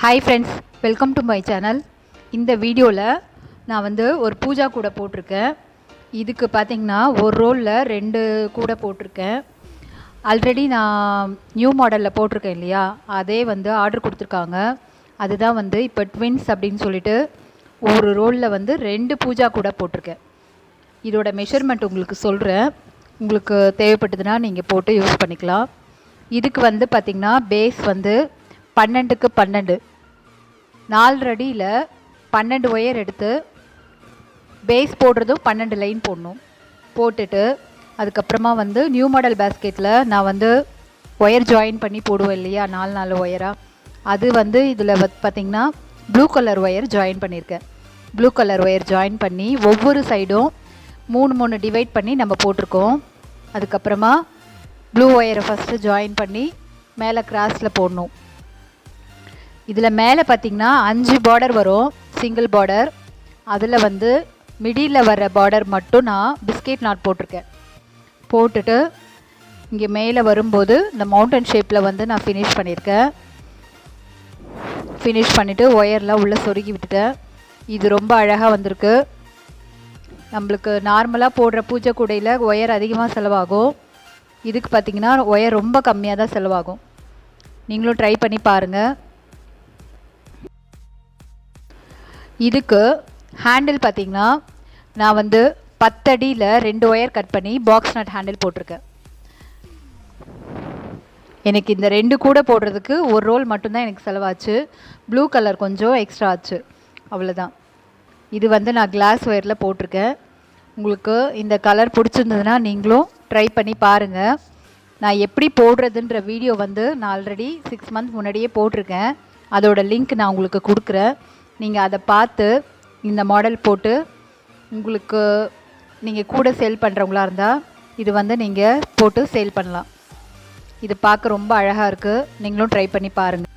Hi friends, welcome to my channel. இந்த வீடியோவில் நான் ஒரு பூஜா கூடை போட்டிருக்கேன். இதுக்கு பார்த்திங்கன்னா ஒரு ரோலில் 2 கூடை போட்டிருக்கேன். ஆல்ரெடி நான் நியூ மாடலில் போட்டிருக்கேன் இல்லையா, அதே ஆர்டர் கொடுத்துருக்காங்க. அதுதான் இப்போ ட்வின்ஸ் அப்படின்னு சொல்லிட்டு ஒரு ரோலில் 2 பூஜா கூடை போட்டிருக்கேன். இதோட மெஷர்மெண்ட் உங்களுக்கு சொல்கிறேன். உங்களுக்கு தேவைப்பட்டதுன்னா நீங்கள் போட்டு யூஸ் பண்ணிக்கலாம். இதுக்கு பார்த்திங்கன்னா பேஸ் 12க்கு 12 4 அடியில் 12 ஒயர் எடுத்து பேஸ் போடுறதும் 12 லைன் போடணும். போட்டுட்டு அதுக்கப்புறமா நியூ மாடல் பேஸ்கெட்டில் நான் ஒயர் ஜாயின் பண்ணி போடுவேன் இல்லையா, 4 ஒயராக. அது இதில் பார்த்திங்கன்னா ப்ளூ கலர் ஒயர் ஜாயின் பண்ணியிருக்கேன். ப்ளூ கலர் ஒயர் ஜாயின் பண்ணி ஒவ்வொரு சைடும் 3 டிவைட் பண்ணி நம்ம போட்டிருக்கோம். அதுக்கப்புறமா ப்ளூ ஒயரை ஃபஸ்ட்டு ஜாயின் பண்ணி மேலே கிராஸில் போடணும். இதில் மேலே பார்த்திங்கன்னா 5 பார்டர் வரும், சிங்கிள் பார்டர். அதில் மிடியில் வர பார்டர் மட்டும் நான் பிஸ்கெட் நாட் போட்டிருக்கேன். போட்டுட்டு இங்கே மேலே வரும்போது இந்த மவுண்டன் ஷேப்பில் நான் ஃபினிஷ் பண்ணியிருக்கேன். ஃபினிஷ் பண்ணிவிட்டு ஒயர்லாம் உள்ளே சொருகி விட்டுட்டேன். இது ரொம்ப அழகாக வந்திருக்கு. நம்மளுக்கு நார்மலாக போடுற பூஜை கூடையில் ஒயர் அதிகமாக செலவாகும். இதுக்கு பார்த்திங்கன்னா ஒயர் ரொம்ப கம்மியாக தான் செலவாகும். நீங்களும் ட்ரை பண்ணி பாருங்கள். இதுக்கு ஹேண்டில் பார்த்திங்கன்னா நான் 10 அடியில் 2 ஒயர் கட் பண்ணி பாக்ஸ் நட் ஹேண்டில் போட்டிருக்கேன். எனக்கு இந்த 2 கூட போடுறதுக்கு ஒரு ரோல் மட்டும்தான் எனக்கு செலவாச்சு. ப்ளூ கலர் கொஞ்சம் எக்ஸ்ட்ரா ஆச்சு, அவ்வளோதான். இது நான் கிளாஸ் ஒயரில் போட்டிருக்கேன். உங்களுக்கு இந்த கலர் பிடிச்சிருந்ததுன்னா நீங்களும் ட்ரை பண்ணி பாருங்கள். நான் எப்படி போடுறதுன்ற வீடியோ நான் ஆல்ரெடி 6 மந்த் முன்னாடியே போட்டிருக்கேன். அதோட லிங்க் நான் உங்களுக்கு கொடுக்குறேன். நீங்கள் அதை பார்த்து இந்த மாடல் போட்டு உங்களுக்கு நீங்கள் கூட சேல் பண்ணுறவங்களா இருந்தால் இது நீங்கள் போட்டு சேல் பண்ணலாம். இது பார்க்க ரொம்ப அழகாக இருக்குது. நீங்களும் ட்ரை பண்ணி பாருங்கள்.